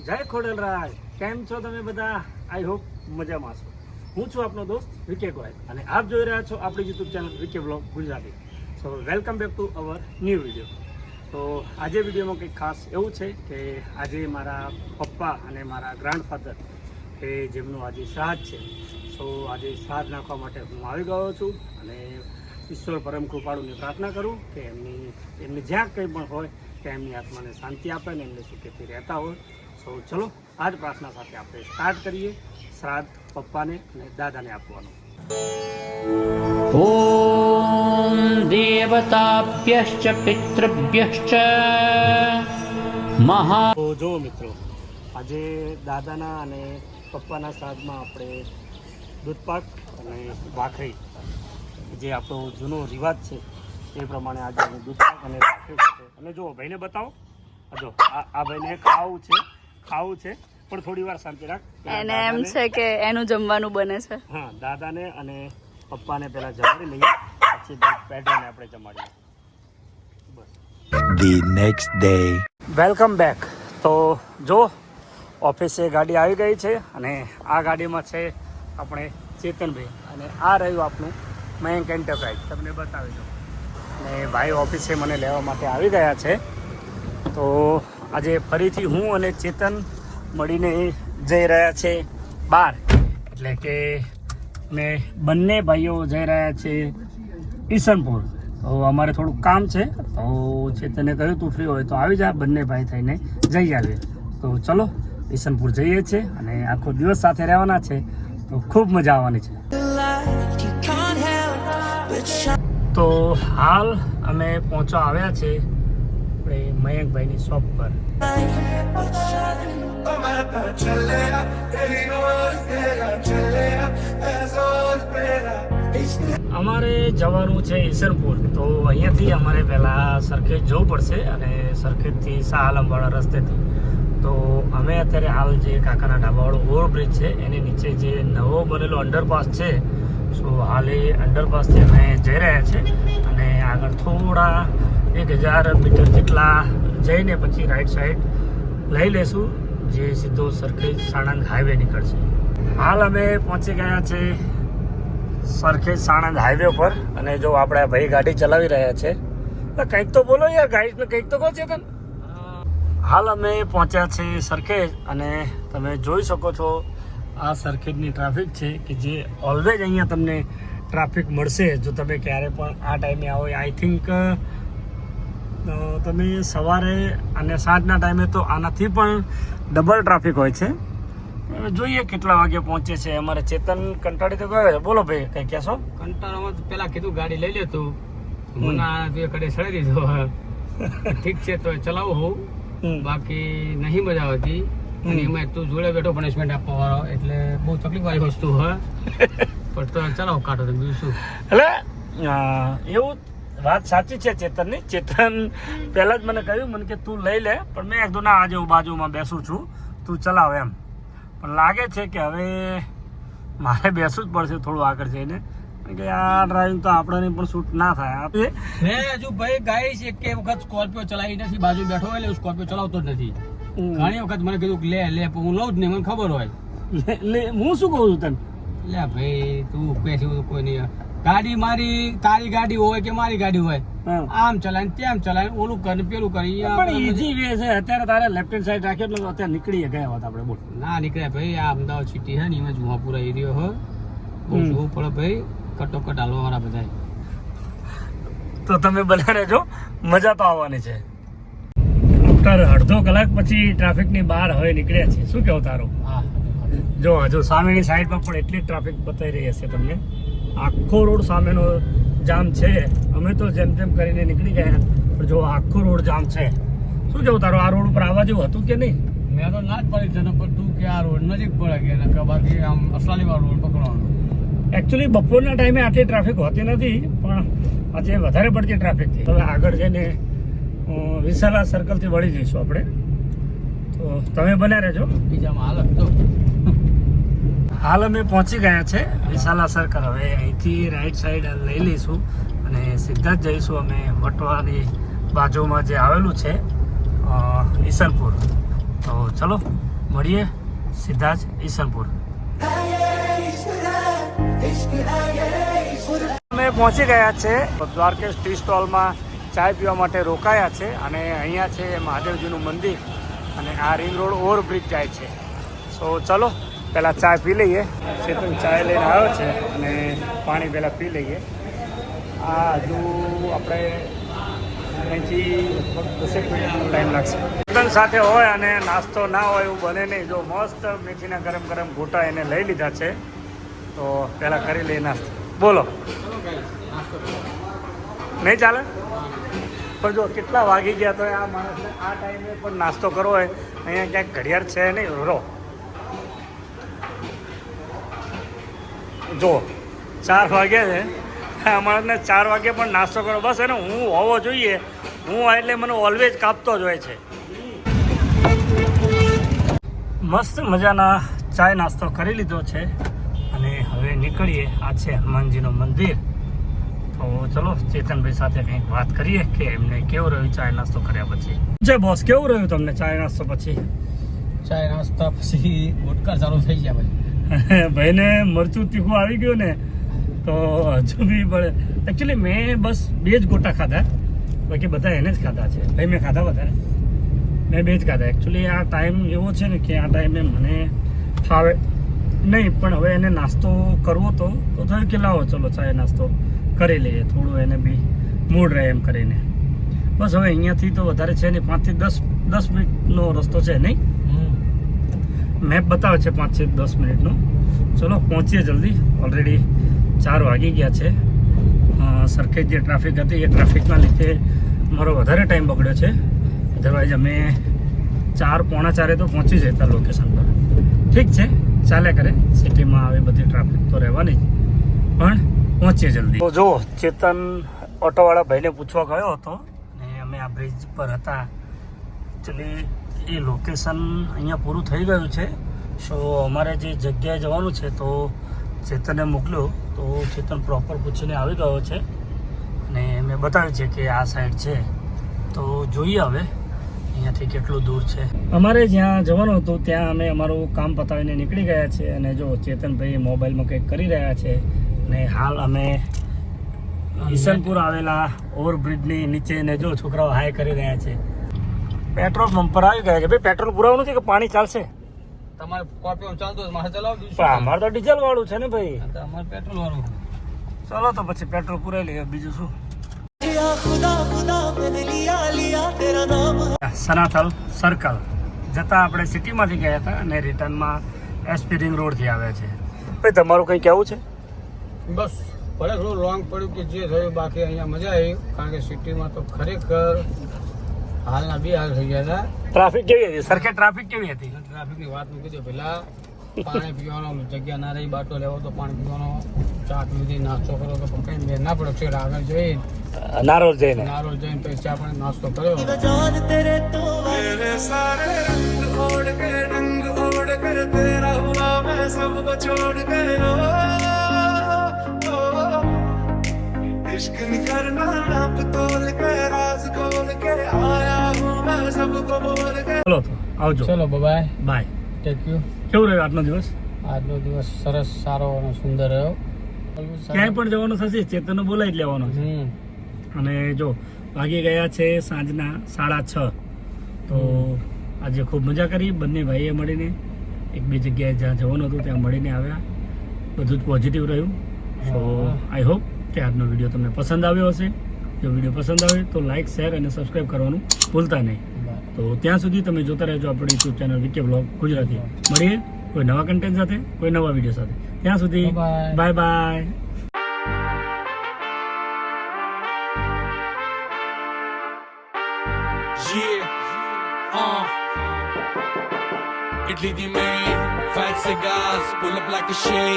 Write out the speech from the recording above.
જય ખોડલરાજ, કેમ છો તમે બધા? આઈ હોપ મજામાં છો. હું છું આપનો દોસ્ત વિકે ગોયલ અને આપ જોઈ રહ્યા છો આપણી YouTube channel Vike blog Gujarati. So welcome back to our new video. તો આજે વિડીયોમાં કંઈક ખાસ એવું છે કે આજે મારા પપ્પા અને મારા ગ્રાન્ડફાધર કે જેમનું આજે શ્રાદ્ધ છે. સો આજે શ્રાદ્ધ નાખવા માટે હું આવી ગયો છું અને ઈશ્વર પરમ કૃપાળુની પ્રાર્થના કરું કે એમને જ્યાં કંઈ પણ હોય કે એમની આત્માને શાંતિ આપે ને એમને સુખેથી રહેતા હોય. સો ચલો આ જ પ્રાર્થના સાથે આપણે સ્ટાર્ટ કરીએ શ્રાદ્ધ પપ્પાને અને દાદાને આપવાનું. ઓમ દેવતાભ્યશ્ચ પિતૃભ્યશ્ચ મહા. તો જો મિત્રો, આજે દાદાના અને પપ્પાના શ્રાદ્ધમાં આપણે દૂધપાક અને ભાખરી, જે આપણો જૂનો રિવાજ છે એ પ્રમાણે આજે અમે દૂધપાક અને ભાખરી સાથે. અને જો ભાઈને બતાવો, જો આ ભાઈને ખાવું છે પણ થોડી વાર શાંતિ રાખ. એને એમ છે કે એનું જમવાનું બને છે. હા, દાદાને અને પપ્પાને પહેલા જમાડી લઈએ, પછી પેઢાને આપણે જમાડીએ. બસ. The next day. Welcome back. તો જો ઓફિસે ગાડી આવી ગઈ છે અને આ ગાડીમાં છે આપણે ચેતનભાઈ અને આ રહ્યું આપણું મયંક એન્ટરપ્રાઇઝ. તમને બતાવી દો. અને ભાઈ ઓફિસે મને લેવા માટે આવી ગયા છે. તો આજે ફરીથી હું અને ચેતન મળીને જઈ રહ્યા છે બહાર. એટલે કે મેં બંને ભાઈઓ જઈ રહ્યા છે ઈસનપુર. તો અમારે થોડુંક કામ છે, તો ચેતને કહ્યું તું ફ્રી હોય તો આવી જા, બંને ભાઈ થઈને જઈ આવીએ. તો ચલો ઈસનપુર જઈએ છીએ અને આખો દિવસ સાથે રહેવાના છે, તો ખૂબ મજા આવવાની છે. તો હાલ અમે પહોંચવા આવ્યા છે આપણે મયંકભાઈની શોપ પર. અમારે જવાનું છે ઈસનપુર. તો અહીંયાથી અમારે પહેલાં સરખેજ જવું પડશે અને સરખેજથી શાહ આલમવાળા રસ્તેથી. તો અમે અત્યારે હાલ જે કાકાના ઢાબાવાળો ઓવરબ્રિજ છે એની નીચે જે નવો બનેલો અંડરપાસ છે, સો હાલ એ અંડરપાસથી અમે જઈ રહ્યા છે અને આગળ થોડા 1000 મીટર જેટલા જઈને પછી રાઈટ સાઈડ લઈ લેશું, જે સીધો સરખેજ સાણંદ હાઈવે નીકળશે. હાલ અમે પહોંચી ગયા છે સરખેજ સાણંદ હાઈવે પર અને જો આપણે ભાઈ ગાડી ચલાવી રહ્યા છે. કંઈક તો બોલો યાર, ગાઈડને કંઈક તો કહો ચેતન. હાલ અમે પહોંચ્યા છે સરખેજ અને તમે જોઈ શકો છો આ સરખેજની ટ્રાફિક છે કે જે ઓલવેઝ અહીંયા તમને ટ્રાફિક મળશે જો તમે ક્યારે પણ આ ટાઈમે આવો. આઈ થિંક તમે સવારે અને સાંજના ટાઈમે તો આનાથી પણ ડબલ ટ્રાફિક હોય છે. જોઈએ કેટલા વાગે પહોંચે છે. અમારે ચેતન કંટાળી તો ગયો છે. બોલો ભાઈ, કંઈ કહેશો? કંટાળામાં પેલા કીધું ગાડી લઈ લેતું, મને કડે સડી દીધો. ઠીક છે તો ચલાવું હું, બાકી નહીં મજા આવતી. અને એમાં તું જોડે બેઠો પનિશમેન્ટ આપવા વાળો, એટલે બહુ તકલીફ વાળી વસ્તુ હોય. પણ તો ચલાવો કાઢો તો બીજું શું. એટલે એવું વાત સાચી છે ચેતનની. ચેતન પહેલાં જ મને કહ્યું મને કે તું લઈ લે, પણ મેં એકદમ ના, આજે હું બાજુમાં બેસું છું, તું ચલાવ એમ. પણ લાગે છે કે હવે મારે બેસવું જ પડશે થોડું આગળ જઈને, કે આ ડ્રાઇવિંગ તો આપણને પણ શૂટ ના થાય. મેં હજુ ભાઈ ગાઈશ એક વખત સ્કોર્પિયો ચલાવી નથી, બાજુ બેઠો હોય એટલે સ્કોર્પિયો ચલાવતો જ નથી. ઘણી વખત મને કીધું કે લે પણ હું લઉં જ નહીં, મને ખબર હોય. હું શું કહું છું તને? લે ભાઈ તું પેસી કોઈ નહીં. ગાડી મારી, તારી ગાડી હોય કે મારી ગાડી હોય, આમ ચલાય તેમ ચલાય, ઓલું કરે પેલું કરી. પણ ઈઝી વે છે. અત્યારે તારે લેફ્ટ હેન્ડ સાઈડ રાખ્યો એટલે અત્યારે નીકળી ગયા હોત આપણે. બોલ ના નીકળ્યા ભાઈ. આ અમદાવાદ સિટી છે ને, એમાં જુહાપુરા એરિયો હોય, બહુ જોવું પડે ભાઈ. કટોકટ હાલવા વાળા બધા. તો તમે બને રહેજો, મજા તો આવવાની છે. અડધો કલાક પછી ટ્રાફિકની બહાર હવે નીકળ્યા છે. શું કહેવું તારું? હા જો હજુ સામેની સાઈડમાં પણ એટલી ટ્રાફિક બતાવી રહી હશે તમને. આખો રોડ સામેનો જામ છે. અમે તો જેમ તેમ કરીને નીકળી ગયા, પણ જો આખો રોડ જામ છે. શું કહેવું તારું? આ રોડ ઉપર આવવા જેવું હતું કે નહીં? મેં તો ના જ પડી તને, પણ તું કે આ રોડ નજીક પડે કે બાકી આમ અસલાલી વાળો રોડ પકડવાનો. એકચ્યુઅલી બપોરના ટાઈમે આટલી ટ્રાફિક હોતી નથી, પણ આજે વધારે પડતી ટ્રાફિક થઈ. હવે આગળ જઈને વિશાલા સર્કલથી વળી જઈશું આપણે. તો તમે બન્યા રહેજો. બીજામાં હાલત તો હાલ અમે પહોંચી ગયા છે વિશાલા સર્કલ. હવે અહીંથી રાઈટ સાઈડ લઈ લઈશું અને સીધા જ જઈશું અમે વટવાની બાજુમાં જે આવેલું છે ઈસનપુર. તો ચલો મળીએ સીધા જ ઈસનપુર. અમે પહોંચી ગયા છે દ્વારકેશ ટી સ્ટોલમાં ચાય પીવા માટે રોકાયા છે અને અહીંયા છે મહાદેવજીનું મંદિર અને આ રિંગ રોડ ઓવરબ્રિજ જાય છે. સો ચલો પહેલાં ચા પી લઈએ. ચેતન ચાય લઈને આવ્યો છે અને પાણી પહેલાં પી લઈએ. આ હજુ આપણે અહીંથી લગભગ 10 મિનિટનો ટાઈમ લાગશે. ચેતન સાથે હોય અને નાસ્તો ના હોય એવું બને નહીં. જો મસ્ત મેથીના ગરમ ગરમ ગોટા એને લઈ લીધા છે તો પહેલાં કરી લઈએ નાસ્તો. બોલો નહીં ચાલે? પણ જો કેટલા વાગી ગયા તો આ માણસને આ ટાઈમે પણ નાસ્તો કરવો હોય અહીંયા ક્યાંક ઘડિયાળ છે નહીં. રો જો 4 વાગ્યા છે. આ માણસને 4 વાગે પણ નાસ્તો કરો બસ એને હું હોવો જોઈએ. હું એટલે મને ઓલવેજ કાપતો જ હોય છે. મસ્ત મજાના ચાય નાસ્તો કરી લીધો છે અને હવે નીકળીએ. આ છે હનુમાનજીનું મંદિર. તો ચલો ચેતનભાઈ સાથે કંઈક વાત કરીએ કે એમને કેવું રહ્યું ચાય નાસ્તો કર્યા પછી. જય બોસ, કેવું રહ્યું તમને ચાય નાસ્તો પછી? ચાય નાસ્તા પછી ગુટકા ચાલુ થઈ ગયા ભાઈ. ભાઈને મરચું તીખું આવી ગયું ને તો હજુ બી પડે. એકચ્યુઅલી મેં બસ 2 જ ગોટા ખાધા, બાકી બધા એને જ ખાધા છે. ભાઈ મેં ખાધા વધારે, મેં 2 જ ખાધા. એકચ્યુઅલી આ ટાઈમ એવો છે ને કે આ ટાઈમે મને ફાવે નહીં, પણ હવે એને નાસ્તો કરવો તો થયું કે લાવો ચલો ચાય નાસ્તો કરી લઈએ, થોડું એને બી મૂડ રહે એમ કરીને. બસ હવે અહીંયાથી તો વધારે છે નહીં, 5 થી 10 મિનિટનો રસ્તો છે નહીં. મેપ બતાવે છે 5 થી 10 મિનિટનો. ચલો પહોંચીએ જલ્દી. ઓલરેડી 4 વાગી ગયા છે. સરખેજ જે ટ્રાફિક હતી એ ટ્રાફિકના લીધે મારો વધારે ટાઈમ બગડ્યો છે. અધરવાઇઝ અમે 4 પોણા 4 તો પહોંચી જતા લોકેશન પર. ઠીક છે, ચાલ્યા કરે. સિટીમાં આવી બધી ટ્રાફિક તો રહેવાની જ, પણ પહોંચીએ જલ્દી. તો જો ચેતન ઓટોવાળા ભાઈને પૂછવા ગયો હતો ને અમે આ બ્રિજ પર હતા. એકચ્યુઅલી એ લોકેશન અહીંયા પૂરું થઈ ગયું છે. સો અમારે જે જગ્યાએ જવાનું છે તો ચેતને મોકલ્યો તો ચેતન પ્રોપર પૂછીને આવી ગયો છે અને મેં બતાવ્યું છે કે આ સાઈડ છે. તો જોઈએ હવે અહીંયાથી કેટલું દૂર છે. અમારે જ્યાં જવાનું હતું ત્યાં અમે અમારું કામ પતાવીને નીકળી ગયા છે અને જો ચેતનભાઈ મોબાઈલમાં કંઈક કરી રહ્યા છે અને હાલ અમે ઈસનપુર આવેલા ઓવરબ્રિજની નીચે ને જો છોકરાઓ હાય કરી રહ્યા છે. પેટ્રોલ પંપ પર આવી ગયા છે. ભાઈ પેટ્રોલ પુરાવાનું છે કે પાણી ચાલશે? તમારે કોપી ચાલતો મારે ચલાવ પણ અમારે તો ડીઝલ વાળું છે ને ભાઈ. અમારે પેટ્રોલ વાળું. ચલો તો પછી પેટ્રોલ પુરાઈ લઈએ, બીજું શું. સનાથલ સર્કલ જતા આપણે સિટીમાંથી ગયા હતા અને રિટર્નમાં એસપી રિંગ રોડથી આવ્યા છે. ભાઈ તમારું કંઈ કહેવું છે? બસ ભલે થોડું લોંગ પડ્યું કે જે થયું, બાકી અહીંયા મજા આવી. કારણ કે સિટીમાં તો ખરેખર હાલના 2 હાલ થઈ ગયા હતા. ટ્રાફિક કેવી હતી? સરખે ટ્રાફિક કેવી હતી? ટ્રાફિકની વાત મૂકી દો. પેલા પાણી પીવાનો જગ્યા ના રહી, બાટલો લેવો તો પાણી પીવાનો, ચા પીધી, નાસ્તો કરો તો પકડીને બે ના પડે છે. આગળ જઈ નારોલ જઈને પછી ચા પાણી નાસ્તો કર્યો. ચલો તો આવજો. ચલો બાય બાય. Tech you. કેવું રહ્યો આજનો દિવસ? આજનો દિવસ સરસ, સારો અને સુંદર રહ્યો. ક્યાંય પણ જવાનું થશે ચેતનને બોલાવી જ લેવાનો છે. અને જો વાગી ગયા છે સાંજના 6:30. તો આજે ખૂબ મજા કરી. બંને ભાઈએ મળીને 1-2 જગ્યાએ જ્યાં જવાનું હતું ત્યાં મળીને આવ્યા. બધું જ પોઝિટિવ રહ્યું. સો આઈ હોપ કે આજનો વિડીયો તમને પસંદ આવ્યો હશે. જો વિડીયો પસંદ આવે તો લાઇક, શેર અને સબસ્ક્રાઈબ કરવાનું ભૂલતા નહીં. તો ત્યાં સુધી તમે જોતા રહેજો આપણી YouTube channel Vike blog Gujarati. મળીએ કોઈ નવા કન્ટેન્ટ સાથે, કોઈ નવા વિડીયો સાથે. ત્યાં સુધી bye bye. Italy die main, fat cigars, pull up like a shade.